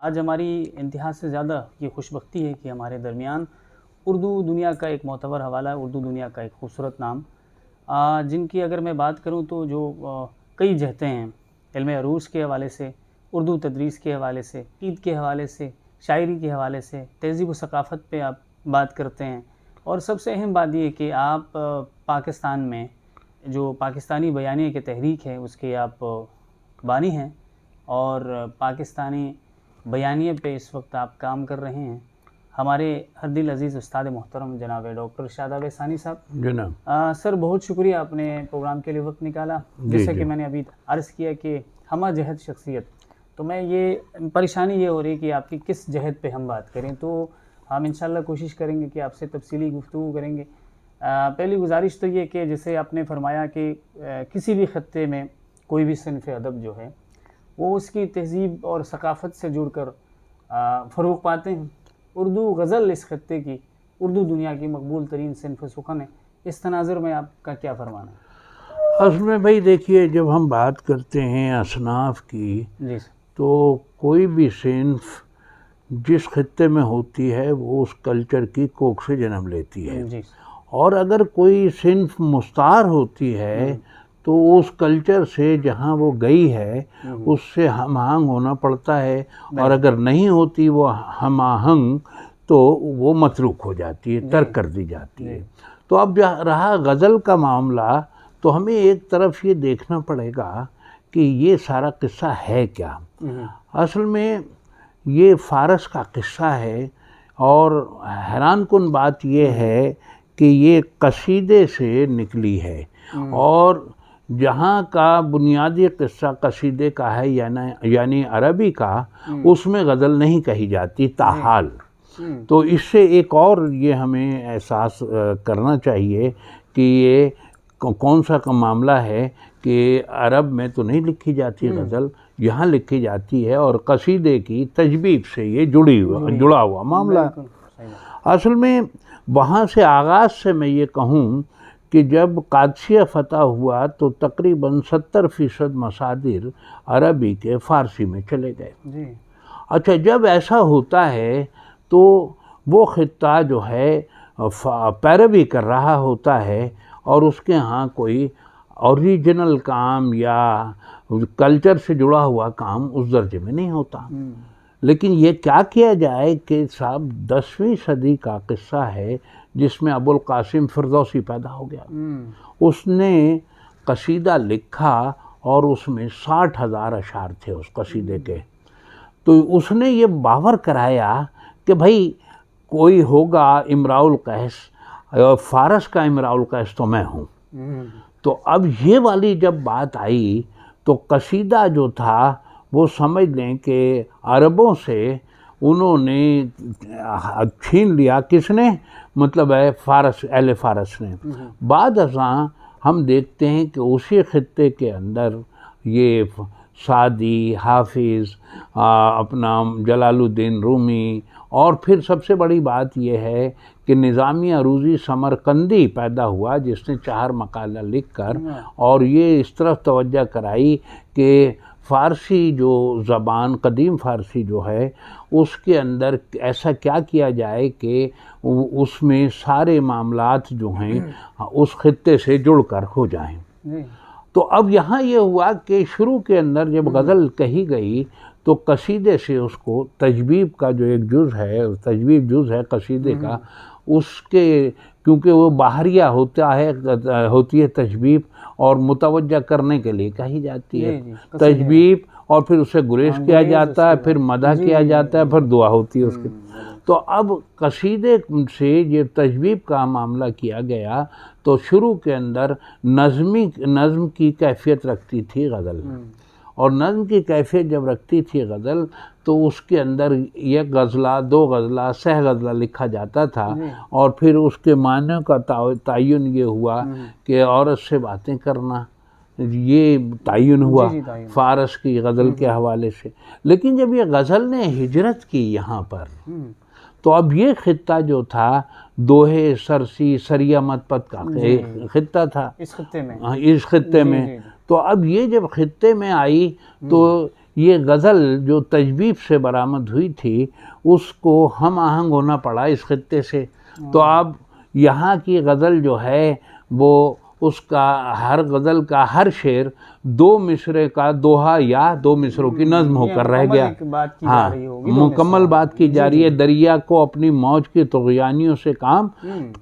आज हमारी इंतहा से ज़्यादा ये खुशबख्ती है कि हमारे दरमियान उर्दू दुनिया का एक मोतबर हवाला है, उर्दू दुनिया का एक खूबसूरत नाम, जिनकी अगर मैं बात करूँ तो जो कई जहतें हैं, इल्म अरूज के हवाले से, उर्दू तदरीस के हवाले से, ईद के हवाले से, शायरी के हवाले से, तहज़ीब व सकाफ़त पे आप बात करते हैं। और सबसे अहम बात ये कि आप पाकिस्तान में जो पाकिस्तानी बयानिया की तहरीक है उसके आप बानी हैं और पाकिस्तानी बयानिए पे इस वक्त आप काम कर रहे हैं। हमारे हर दिल अज़ीज़ उस्ताद मोहतरम जनाब डॉक्टर शादाब सानी साहब, जनाब सर बहुत शुक्रिया आपने प्रोग्राम के लिए वक्त निकाला। जैसे कि मैंने अभी अर्ज़ किया कि हम जहद शख्सियत, तो मैं ये परेशानी ये हो रही कि आपकी किस जहद पे हम बात करें, तो हम इंशाल्लाह कोशिश करेंगे कि आपसे तफसीली गुफ्तगू करेंगे। पहली गुजारिश तो ये कि जैसे आपने फरमाया कि किसी भी ख़त्ते में कोई भी सिन्फ़ अदब जो है वो उसकी तहज़ीब और सकाफ़त से जुड़कर फ़रोग़ पाते हैं। उर्दू गज़ल इस ख़त्ते की उर्दू दुनिया की मकबूल तरीन सिन्फ़ सुख़न है। इस तनाज़ुर में आपका क्या फ़रमाना है? असल में भाई देखिए, जब हम बात करते हैं असनाफ़ की जी तो कोई भी सिन्फ़ जिस खत्ते में होती है वो उस कल्चर की कोख से जन्म लेती है जी और अगर कोई सिन्फ़ मुस्तार होती है तो उस कल्चर से जहाँ वो गई है उससे हम आहंग होना पड़ता है, और अगर नहीं होती वो हम आहंग तो वो मतरूक हो जाती है, तर्क कर दी जाती है। तो अब रहा गज़ल का मामला, तो हमें एक तरफ ये देखना पड़ेगा कि ये सारा किस्सा है क्या। असल में ये फ़ारस का किस्सा है और हैरानकुन बात ये है कि ये कसीदे से निकली है और जहाँ का बुनियादी किस्सा कसीदे का है यानी अरबी का, उसमें गज़ल नहीं कही जाती ताहाल। तो इससे एक और ये हमें एहसास करना चाहिए कि ये कौन सा का मामला है कि अरब में तो नहीं लिखी जाती गज़ल, यहाँ लिखी जाती है और कसीदे की तजबीब से ये जुड़ा हुआ मामला। असल में वहाँ से आगाज़ से मैं ये कहूँ कि जब कादसिया फ़तह हुआ तो तकरीबन 70% मसादिर अरबी के फ़ारसी में चले गए। अच्छा, जब ऐसा होता है तो वो ख़ित्ता जो है पैरवी कर रहा होता है और उसके यहाँ कोई ओरिजिनल काम या कल्चर से जुड़ा हुआ काम उस दर्जे में नहीं होता। लेकिन ये क्या किया जाए कि साहब 10वीं सदी का किस्सा है जिसमें अबुल कासिम फिरदौसी पैदा हो गया। उसने कसीदा लिखा और उसमें 60,000 अशार थे उस कसीदे के। तो उसने ये बावर कराया कि भाई कोई होगा इमराउल कैस, फ़ारस का इमराउल कैस तो मैं हूँ। तो अब ये वाली जब बात आई तो कसीदा जो था वो समझ लें कि अरबों से उन्होंने छीन लिया। किसने? मतलब है फ़ारस, अहले फ़ारस ने। बाद अज़ां हम देखते हैं कि उसी ख़ित्ते के अंदर ये सादी, हाफिज़, अपना जलालुद्दीन रूमी, और फिर सबसे बड़ी बात यह है कि निज़ामी अरूज़ी समरकंदी पैदा हुआ जिसने 4 मकाला लिख कर और ये इस तरफ तवज्जो कराई कि फ़ारसी जो ज़बान, कदीम फ़ारसी जो है, उसके अंदर ऐसा क्या किया जाए कि उसमें सारे मामलात जो हैं उस ख़ित्ते से जुड़कर हो जाएं। तो अब यहाँ ये हुआ कि शुरू के अंदर जब गज़ल कही गई तो कसीदे से उसको तजबीब का जो एक जुज़ है, तजबीब जुज़ है कसीदे का, उसके क्योंकि वो बाहरिया होती है तजबीब और मुतवज्जा करने के लिए कही जाती है तजबीब, और फिर उसे गुरेज किया जाता है, फिर मदा किया जाता है, फिर दुआ होती है उसकी। तो अब कसीदे से ये तजबीब का मामला किया गया तो शुरू के अंदर नज़्म की कैफियत रखती थी गज़ल, और नज़्म की कैफियत जब रखती थी गज़ल तो उसके अंदर एक गज़ला, 2 गज़ला, सह गज़ला लिखा जाता था और फिर उसके मायने का तयन ये हुआ कि औरत से बातें करना, ये तयन हुआ फ़ारस की गज़ल के हवाले से। लेकिन जब ये गज़ल ने हिजरत की यहाँ पर तो अब ये ख़ित्ता जो था दोहे, सरसी, सरिया मतपत का ख़ित्ता था इस ख़ित्ते में। इस ख़ित्ते में तो अब ये जब ख़ित्ते में आई तो ये गज़ल जो तजवीब से बरामद हुई थी उसको हम आहंग होना पड़ा इस खित्ते से। तो अब यहाँ की गज़ल जो है वो उसका हर गज़ल का हर शेर 2 मिसरे का दोहा या 2 मिसरों की नज़्म होकर रह गया। हाँ, मुकम्मल बात की जा रही है। दरिया को अपनी मौज की तुग़यानियों से काम,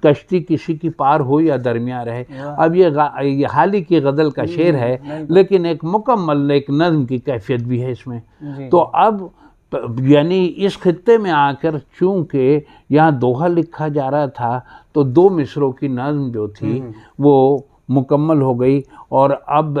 कश्ती किसी की पार हो या दरमिया रहे। अब ये हाल ही की गज़ल का शेर है, लेकिन एक मुकम्मल एक नज़्म की कैफियत भी है इसमें। तो अब यानी इस खित्ते में आकर चूँकि यहाँ दोहा लिखा जा रहा था तो 2 मिसरों की नज़्म जो थी वो मुकम्मल हो गई। और अब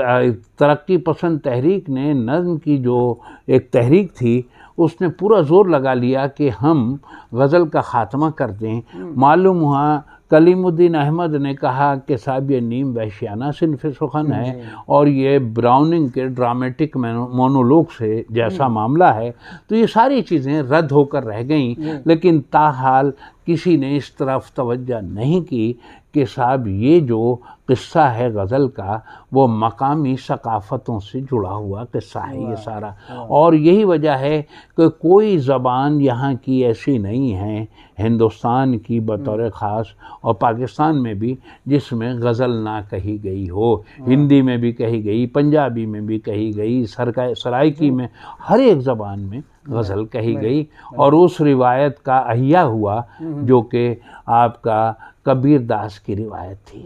तरक्की पसंद तहरीक ने नज़्म की जो एक तहरीक थी उसने पूरा ज़ोर लगा लिया कि हम गज़ल का ख़ात्मा कर दें। मालूम हुआ कलीमुद्दीन अहमद ने कहा कि साहब ये नीम वहशियाना सिन्फ़ सुख़न है और ये ब्राउनिंग के ड्रामेटिक मोनोलॉग से जैसा मामला है। तो ये सारी चीज़ें रद्द होकर रह गईं, लेकिन ताहाल किसी ने इस तरफ तवज्जो नहीं की कि साहब ये जो किस्सा है गज़ल का वो मकामी सकाफ़तों से जुड़ा हुआ किस्सा है ये सारा। और यही वजह है कि कोई ज़बान यहाँ की ऐसी नहीं है हिंदुस्तान की बतौर ख़ास और पाकिस्तान में भी जिसमें गज़ल ना कही गई हो। हिंदी में भी कही गई, पंजाबी में भी कही गई, सराइकी में, हर एक ज़बान में गज़ल कही गई। और उस रिवायत का अहिया हुआ जो कि आपका कबीर दास की रिवायत थी।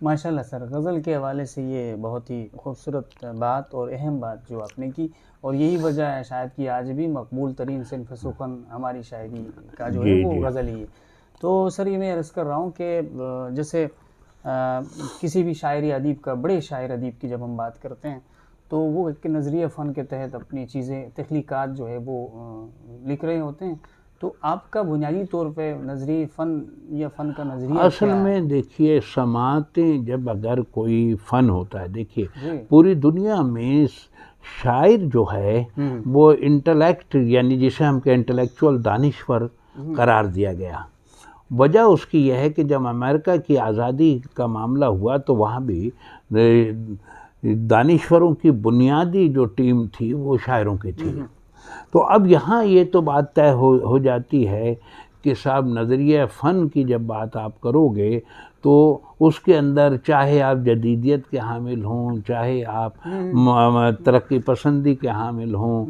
माशाल्लाह सर, गज़ल के हवाले से ये बहुत ही खूबसूरत बात और अहम बात जो आपने की, और यही वजह है शायद कि आज भी मकबूल तरीन सिन्फ़ सुख़न हमारी शायरी का जो है वो गज़ल ही है। तो सर ये मैं अर्ज़ कर रहा हूँ कि जैसे किसी भी शायरी अदीब का, बड़े शायर अदीब की जब हम बात करते हैं तो वो एक नज़रिया फ़न के तहत अपनी चीज़ें तख्लीक़ात जो है वो लिख रहे होते हैं। तो आपका बुनियादी तौर पे नज़रिए फ़न या फ़न का नज़रिया असल में देखिए, समातें जब अगर कोई फ़न होता है, देखिए पूरी दुनिया में शायर जो है वो इंटेलेक्ट यानी जिसे हम कहें इंटेलेक्चुअल दानिश्वर करार दिया गया। वजह उसकी यह है कि जब अमेरिका की आज़ादी का मामला हुआ तो वहाँ भी दानिश्वरों की बुनियादी जो टीम थी वो शायरों की थी। तो अब यहाँ ये तो बात तय हो जाती है कि साहब नज़रिया फ़न की जब बात आप करोगे तो उसके अंदर चाहे आप जदीदियत के हामिल हों, चाहे आप तरक्की पसंदी के हामिल हों,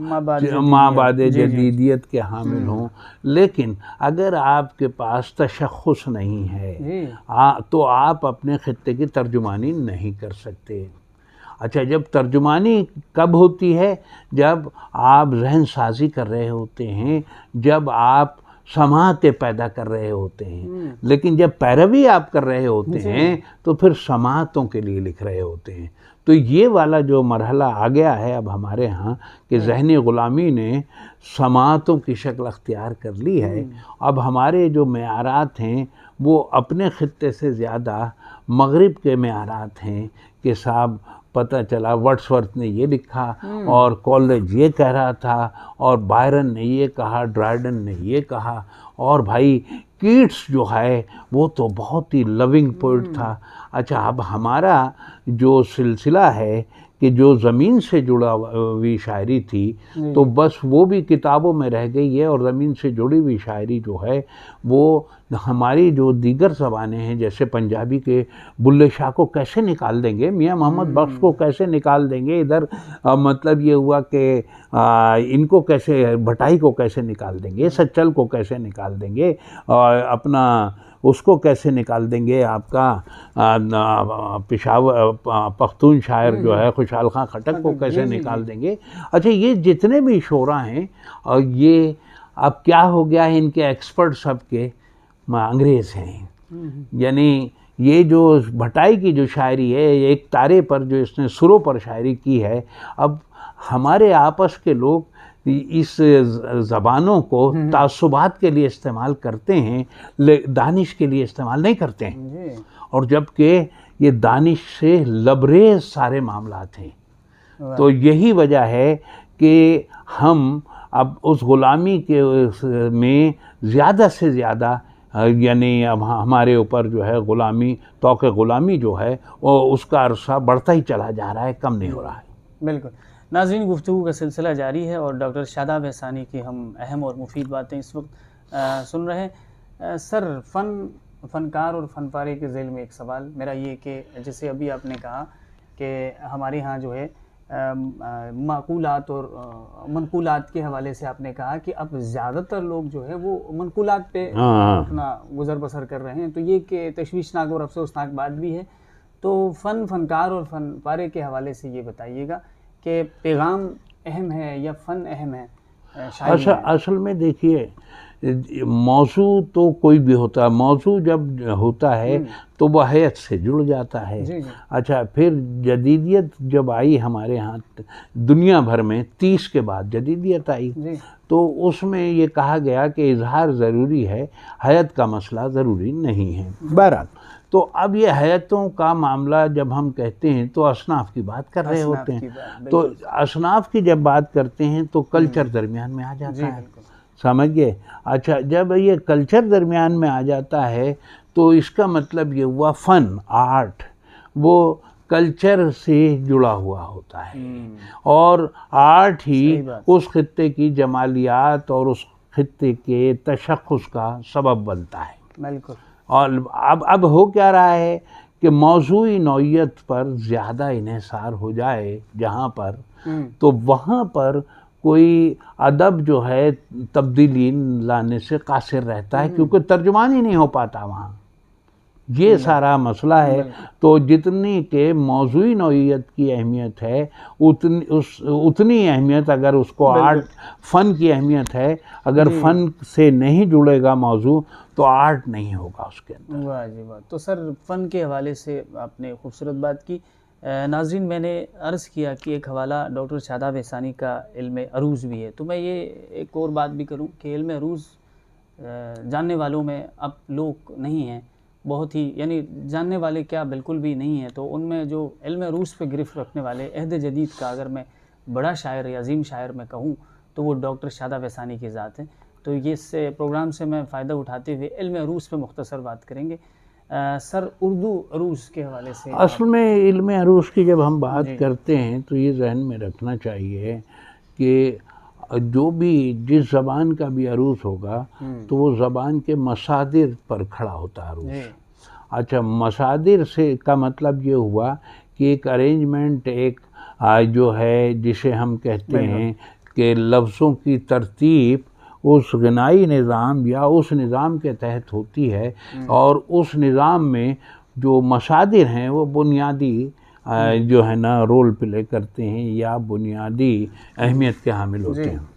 माबादे जदीदियत के हामिल हों, लेकिन अगर आपके पास तशख़्ख़ुस नहीं है तो आप अपने खित्ते की तर्जुमानी नहीं कर सकते। अच्छा, जब तर्जुमानी कब होती है? जब आप जहन साजी कर रहे होते हैं, जब आप समातें पैदा कर रहे होते हैं। लेकिन जब पैरवी आप कर रहे होते हैं तो फिर समातों के लिए लिख रहे होते हैं। तो ये वाला जो मरहला आ गया है अब हमारे यहाँ कि ज़हनी ग़ुलामी ने समातों की शक्ल अख्तियार कर ली है। अब हमारे जो मेयारात हैं वो अपने खित्ते से ज़्यादा मगरिब के मेयारात हैं कि साहब पता चला वर्ड्सवर्थ ने ये लिखा और कॉलेज ये कह रहा था और बायरन ने ये कहा, ड्राइडन ने ये कहा, और भाई कीट्स जो है वो तो बहुत ही लविंग पोइट था। अच्छा, अब हमारा जो सिलसिला है कि जो ज़मीन से जुड़ा हुई शायरी थी तो बस वो भी किताबों में रह गई है, और ज़मीन से जुड़ी हुई शायरी जो है वो हमारी जो दीगर ज़बानें हैं, जैसे पंजाबी के बुल्ले शाह को कैसे निकाल देंगे, मियाँ मोहम्मद बख्श को कैसे निकाल देंगे, इधर मतलब ये हुआ कि इनको कैसे, भटाई को कैसे निकाल देंगे, सच्चल को कैसे निकाल देंगे, और अपना उसको कैसे निकाल देंगे, आपका पेशावर पख्तून शायर जो है खुशहाल खां खटक को कैसे निकाल देंगे। अच्छा, ये जितने भी शोरा हैं, और ये अब क्या हो गया है, इनके एक्सपर्ट सबके अंग्रेज़ हैं। यानी ये जो भटाई की जो शायरी है, एक तारे पर जो इसने सुरों पर शायरी की है, अब हमारे आपस के लोग इस ज़बानों को तासुबात के लिए इस्तेमाल करते हैं, दानिश के लिए इस्तेमाल नहीं करते हैं। और जबकि ये दानिश से लबरेज सारे मामलात हैं। तो यही वजह है कि हम अब उस ग़ुलामी के में ज़्यादा से ज़्यादा यानी अब हमारे ऊपर जो है ग़ुलामी, तौक़ ग़ुलामी जो है वो उसका अरसा बढ़ता ही चला जा रहा है, कम नहीं हो रहा है। बिल्कुल। नाज़रीन, गुफ्तगू का सिलसिला जारी है और डॉक्टर शादाब एहसानी की हम अहम और मुफीद बातें इस वक्त सुन रहे हैं। सर, फ़नकार और फ़नपारे के ज़ेल में एक सवाल मेरा ये कि जैसे अभी आपने कहा कि हमारे यहाँ जो है माक़ूलात और मनक़ूलात के हवाले से आपने कहा कि अब ज़्यादातर लोग जो है वो मनक़ूलात पे अपना गुज़र बसर कर रहे हैं, तो ये कि तशवीशनाक और अफसोसनाक बात भी है। तो फ़नकार और फ़नपारे के हवाले से ये बताइएगा कि पैगाम अहम है या फ़न अहम है? असल में देखिए, मौजू तो कोई भी होता है, मौजू जब होता है तो वह हयात से जुड़ जाता है। जी। अच्छा, फिर जदीदियत जब आई हमारे यहाँ दुनिया भर में 30 के बाद जदीदियत आई जी। तो उसमें ये कहा गया कि इजहार ज़रूरी है, हयात का मसला ज़रूरी नहीं है। बहरहाल, तो अब ये हयातों का मामला जब हम कहते हैं तो असनाफ की बात कर रहे होते हैं। तो असनाफ की जब बात करते हैं तो कल्चर दरमियान में आ जाता है, समझिए। अच्छा, जब ये कल्चर दरमियान में आ जाता है तो इसका मतलब ये हुआ फ़न, आर्ट, वो कल्चर से जुड़ा हुआ होता है और आर्ट ही उस खित्ते की जमालियात और उस खित्ते के तशख़्ख़ुस का सबब बनता है। बिल्कुल। और अब हो क्या रहा है कि मौज़ूई नौइयत पर ज़्यादा इन्हिसार हो जाए जहाँ पर, तो वहाँ पर कोई अदब जो है तब्दीली लाने से कासिर रहता है, क्योंकि तर्जुमान ही नहीं हो पाता वहाँ। ये सारा मसला है। तो जितनी के मौज़ूई नौइयत की अहमियत है उतनी अहमियत अगर उसको आर्ट फ़न की अहमियत है, अगर फ़न से नहीं जुड़ेगा मौजू तो आर्ट नहीं होगा उसके अंदर। वाह जी वाह। तो सर, फ़न के हवाले से आपने खूबसूरत बात की। नाज़रीन, मैंने अर्ज़ किया कि एक हवाला डॉक्टर शादाब एहसानी का इल्म अरूज़ भी है, तो मैं ये एक और बात भी करूं कि इल्म अरूज़ जानने वालों में अब लोग नहीं हैं, बहुत ही, यानी जानने वाले क्या बिल्कुल भी नहीं हैं। तो उनमें जो इल्म अरूज़ पे गिरफ़्त रखने वाले अहद जदीद का अगर मैं बड़ा शायर या अज़ीम शायर मैं कहूँ तो वो डॉक्टर शादाब एहसानी की ज़ात है। तो ये इससे प्रोग्राम से मैं फ़ायदा उठाते हुए इल्म अरूज़ पे मुख्तसर बात करेंगे। सर, उर्दू अरूज़ के हवाले से असल में इल्म अरूज़ की जब हम बात करते हैं तो ये जहन में रखना चाहिए कि जो भी जिस ज़बान का भी अरूज़ होगा तो वो ज़बान के मसादिर पर खड़ा होता है अरूज़। अच्छा, मसादिर से का मतलब ये हुआ कि एक अरेंजमेंट, एक जो है जिसे हम कहते हैं कि लफ्ज़ों की तरतीब उस ग़िनाई निज़ाम या उस निज़ाम के तहत होती है और उस निज़ाम में जो मसादिर हैं वो बुनियादी जो है ना रोल प्ले करते हैं या बुनियादी अहमियत के हामिल होते हैं।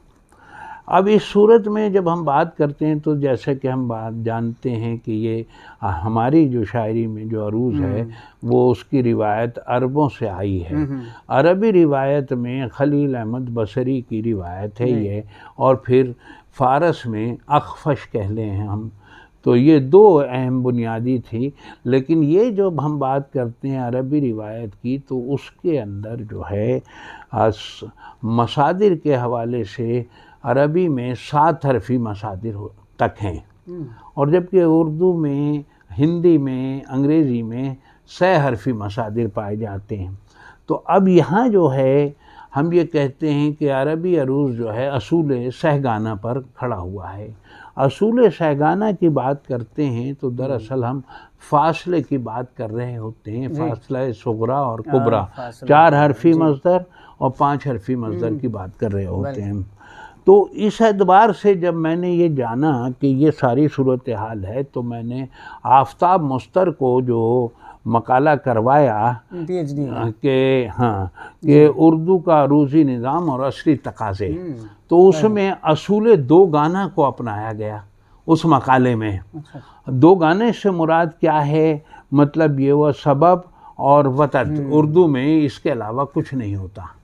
अब इस सूरत में जब हम बात करते हैं तो जैसे कि हम बात जानते हैं कि ये हमारी जो शायरी में जो अरूज़ है वो उसकी रिवायत अरबों से आई है। अरबी रिवायत में खलील अहमद बसरी की रिवायत है ये, और फिर फ़ारस में अखफश कह लें हम, तो ये दो अहम बुनियादी थी। लेकिन ये जो हम बात करते हैं अरबी रिवायत की तो उसके अंदर जो है मसादिर के हवाले से अरबी में 7 हरफी मसादिर तक हैं, और जबकि उर्दू में, हिंदी में, अंग्रेज़ी में 6 हरफी मसादिर पाए जाते हैं। तो अब यहाँ जो है हम ये कहते हैं कि अरबी अरूज़ जो है असूल सहगाना पर खड़ा हुआ है। असूल सहगाना की बात करते हैं तो दरअसल हम फासले की बात कर रहे होते हैं, फासला सुगरा और कुबरा, 4 हरफी मज़दर और 5 हरफी मज़दर की बात कर रहे होते हैं। तो इस एतबार से जब मैंने ये जाना कि ये सारी सूरत हाल है तो मैंने आफ्ताब मुस्तर को जो मकाला करवाया कि उर्दू का अरूज़ी निज़ाम और असली तकाज़े, तो उसमें असूल 2 गाना को अपनाया गया उस मकाले में। 2 गाने से मुराद क्या है, मतलब ये वह सबब और वतन, उर्दू में इसके अलावा कुछ नहीं होता।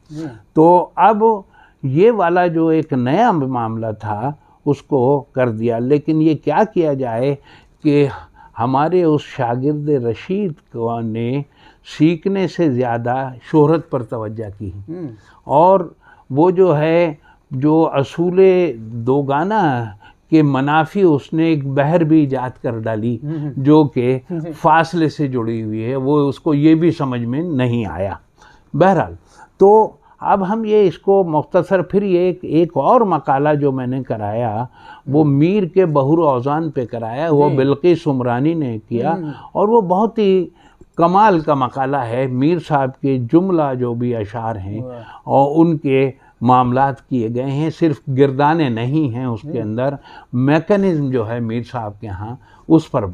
तो अब ये वाला जो एक नया मामला था उसको कर दिया। लेकिन ये क्या किया जाए कि हमारे उस शागिर्द रशीद ने सीखने से ज़्यादा शोहरत पर तवज्जो की, और वो जो है जो असूले 2 गाना के मनाफी उसने एक बहर भी ईजाद कर डाली जो कि फासले से जुड़ी हुई है, वो उसको ये भी समझ में नहीं आया। बहरहाल, तो अब हम ये इसको मुख्तसर फिर ये एक और मकाला जो मैंने कराया वो मीर के बहुर औज़ान पे कराया, वो बिल्किस उमरानी ने किया और वो बहुत ही कमाल का मकाला है। मीर साहब के जुमला जो भी अशार हैं और उनके मामलात किए गए हैं, सिर्फ गिरदाने नहीं हैं उसके अंदर, मैकेनिज़्म जो है मीर साहब के यहाँ उस पर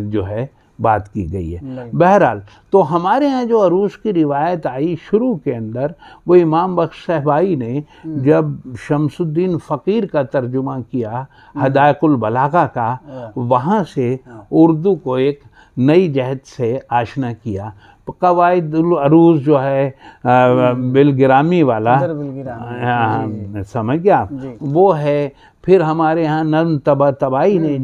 जो है बात की गई है। बहरहाल तो हमारे यहाँ जो अरूज की रिवायत आई शुरू के अंदर, वो इमाम बख्श सहबाई ने जब शमसुद्दीन फ़कीर का तर्जुमा किया हदायकुल बलागा का, वहाँ से उर्दू को एक नई जहत से आशना किया। कवायदुल अरूज जो है बिलगिरामी वाला, समझ गया, वो है। फिर हमारे यहाँ नज़्म तबाई ने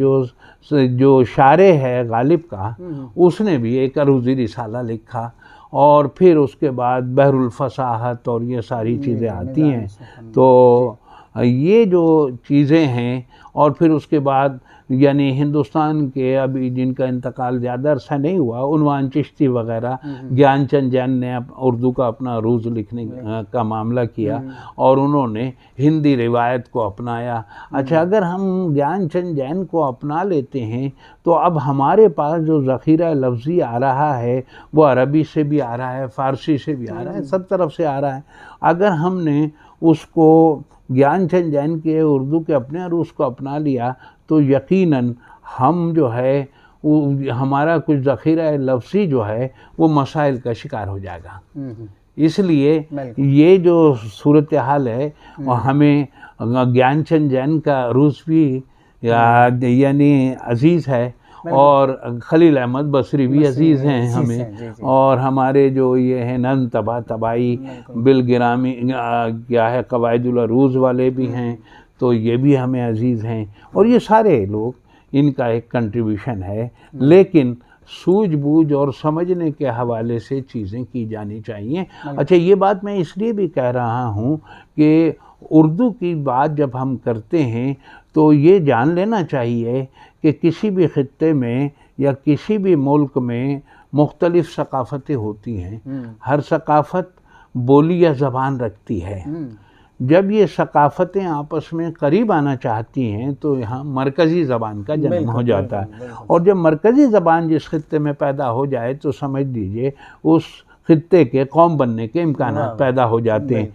जो शारे है गालिब का, उसने भी एक अरूज़ी रिसाला लिखा। और फिर उसके बाद बहरुल फसाहत और ये सारी चीज़ें आती हैं। तो ये जो चीज़ें हैं, और फिर उसके बाद यानी हिंदुस्तान के अभी जिनका इंतकाल ज़्यादा अरसा नहीं हुआ, उन्वान चिश्ती वग़ैरह, ज्ञानचंद जैन ने उर्दू का अपना अरूज लिखने का मामला किया और उन्होंने हिंदी रिवायत को अपनाया। अच्छा, अगर हम ज्ञानचंद जैन को अपना लेते हैं तो अब हमारे पास जो ज़ख़ीरा लफ्ज़ी आ रहा है वो अरबी से भी आ रहा है, फ़ारसी से भी आ रहा है, सब तरफ से आ रहा है। अगर हमने उसको ज्ञानचंद जैन के उर्दू के अपने अरूज को अपना लिया तो यकीनन हम जो है हमारा कुछ ज़ख़ीरा लफ्ज़ी जो है वो मसाइल का शिकार हो जाएगा। इसलिए ये जो सूरत हाल है, हमें ज्ञानचंद जैन का अरूज भी यानी अज़ीज़ है और खलील अहमद बसरी भी अज़ीज़ हैं हमें, और हमारे जो ये हैं नज़्म तबाई बिलगिरामी क्या है कवायदुल अरूज वाले भी हैं, तो ये भी हमें अज़ीज़ हैं। और ये सारे लोग, इनका एक कंट्रीब्यूशन है, लेकिन सूझबूझ और समझने के हवाले से चीज़ें की जानी चाहिए। अच्छा, ये बात मैं इसलिए भी कह रहा हूँ कि उर्दू की बात जब हम करते हैं तो ये जान लेना चाहिए कि किसी भी ख़ित्ते में या किसी भी मुल्क में मुख्तलिफ़ सकाफ़तें होती हैं। हर सकाफ़त बोली या ज़बान रखती है। जब ये सकाफ़तें आपस में करीब आना चाहती हैं तो यहाँ मरकज़ी ज़बान का जन्म हो जाता है, और जब मरकज़ी ज़बान जिस ख़ित्ते में पैदा हो जाए तो समझ लीजिए उस ख़ित्ते के कौम बनने के इम्कानात पैदा हो जाते हैं।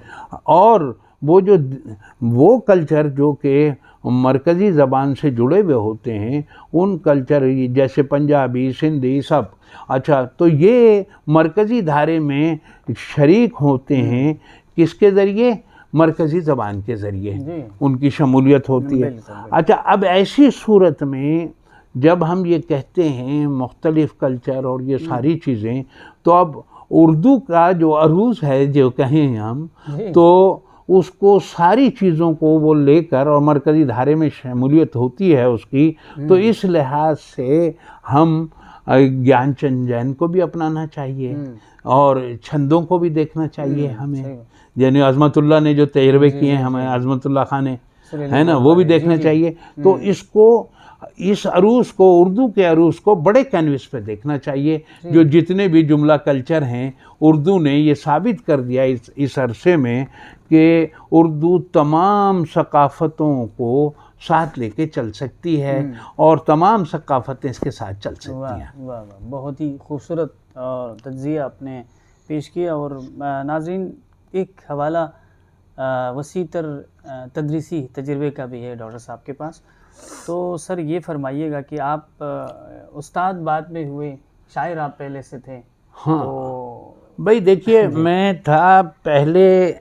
और वो कल्चर जो कि मरकज़ी ज़बान से जुड़े हुए होते हैं, उन कल्चर जैसे पंजाबी, सिंधी, सब, अच्छा, तो ये मरकज़ी धारे में शरीक होते हैं किसके ज़रिए? मरकज़ी ज़बान के ज़रिए उनकी शमूलियत होती है। अच्छा, अब ऐसी सूरत में जब हम ये कहते हैं मुख्तलिफ़ कल्चर और ये सारी चीज़ें, तो अब उर्दू का जो अरूज है जो कहें हम, तो उसको सारी चीज़ों को वो लेकर और मरकज़ी धारे में शमूलियत होती है उसकी, तो इस लिहाज से हम ज्ञानचंद जैन को भी अपनाना चाहिए और छंदों को भी देखना चाहिए हमें। यानी अज़मतुल्लाह ने जो तजर्बे किए हैं हमें, अज़मतुल्लाह खान ने, है ना, वो भी देखना चाहिए। तो इसको, इस अरूज को, उर्दू के अरूज को बड़े कैनवस पे देखना चाहिए। जो जितने भी जुमला कल्चर हैं, उर्दू ने ये साबित कर दिया इस अरसे में कि उर्दू तमाम सकाफ़तों को साथ लेके चल सकती है और तमाम सकाफ़तें इसके साथ चल सकती हैं। वाह वाह, बहुत ही खूबसूरत तज्ज़िया आपने पेश किया। और नाज़रीन, एक हवाला वसीतर तदरीसी तजर्बे का भी है डॉक्टर साहब के पास। तो सर ये फरमाइएगा कि आप उस्ताद बाद में हुए, शायर आप पहले से थे। हाँ, तो भाई देखिए, मैं था पहले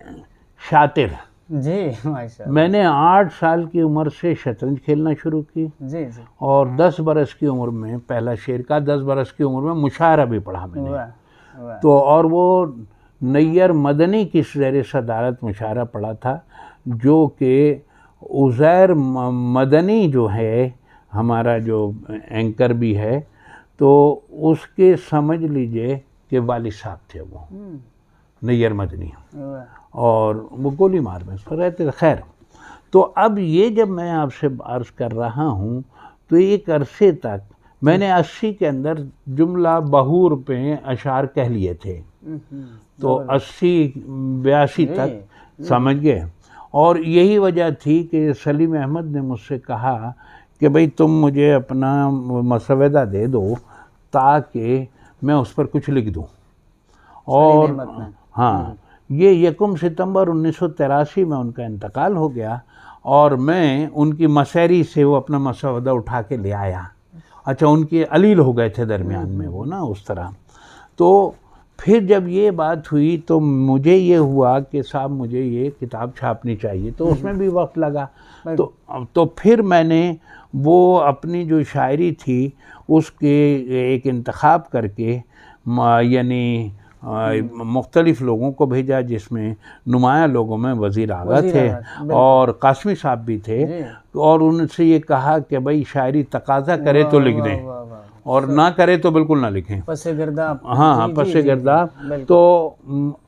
शातिर जी, माशाअल्लाह। मैंने 8 साल की उम्र से शतरंज खेलना शुरू की जी जी, और 10 बरस की उम्र में पहला शेर का, 10 बरस की उम्र में मुशायरा भी पढ़ा मैंने। वाह। तो और वो नैयर मदनी की ज़ेर सदारत मुशायरा पढ़ा था, जो कि उज़ैर मदनी जो है हमारा जो एंकर भी है, तो उसके समझ लीजिए कि वालिद साहब थे वो, नैयर मदनी, और वो गोली मार में उस पर रहते थे। खैर, तो अब ये जब मैं आपसे अर्ज़ कर रहा हूँ तो एक अरसे तक मैंने 80 के अंदर जुमला बहूर पे अशार कह लिए थे, तो 80-82 तक समझ गए। और यही वजह थी कि सलीम अहमद ने मुझसे कहा कि भाई तुम मुझे अपना मसवदा दे दो ताकि मैं उस पर कुछ लिख दूं। और हाँ, ये 1 सितंबर 1983 में उनका इंतकाल हो गया और मैं उनकी मसहरी से वो अपना मसवदा उठा के ले आया। अच्छा, उनके अलील हो गए थे दरमियान में वो ना, उस तरह। तो फिर जब ये बात हुई तो मुझे ये हुआ कि साहब मुझे ये किताब छापनी चाहिए, तो उसमें भी वक्त लगा। तो फिर मैंने वो अपनी जो शायरी थी उसके एक इंतखाब करके यानी मुख्तलिफ़ लोगों को भेजा, जिसमें नुमाया लोगों में वज़ीर आगा थे और कासमी साहब भी थे, और उनसे ये कहा कि भाई शायरी तकाज़ा करे तो लिख दें और ना करे तो बिल्कुल ना लिखें। पसे गिरदाब। हाँ, पसे गिरदाब। तो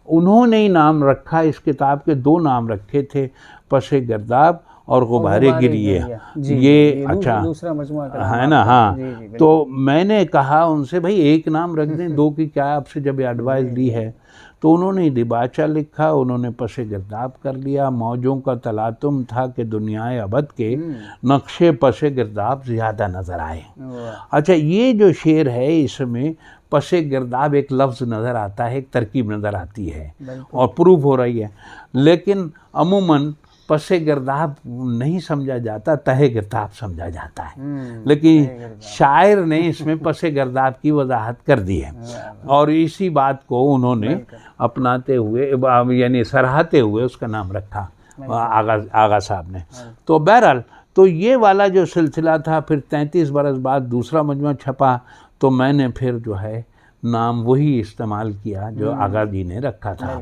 उन्होंने ही नाम रखा, इस किताब के 2 नाम रखे थे, पसे गिरदाब और गुब्बारे गिरिए। ये अच्छा दूसरा मजमुआ है ना। हाँ, तो मैंने कहा उनसे भाई एक नाम रख दें, 2 की क्या, आपसे जब एडवाइस ली है। तो उन्होंने दिबाचा लिखा, उन्होंने पसे गिरदाब कर लिया। मौजों का तलातुम था कि दुनियाए अबद के नक्शे पसे गिरदाब ज़्यादा नज़र आए। अच्छा, ये जो शेर है इसमें पसे गिरदाब एक लफ्ज़ नज़र आता है, एक तरकीब नज़र आती है और प्रूफ हो रही है, लेकिन अमूमन पसे गिरदाब नहीं समझा जाता, तहे गिरदाब समझा जाता है। लेकिन शायर ने इसमें पसे गिरदाब की वजाहत कर दी है और इसी बात को उन्होंने अपनाते हुए यानी सराहते हुए उसका नाम रखा आगा साहब ने। तो बहरहाल, तो ये वाला जो सिलसिला था, फिर 33 बरस बाद दूसरा मजमुआ छपा, तो मैंने फिर जो है नाम वही इस्तेमाल किया जो आगा जी ने रखा था।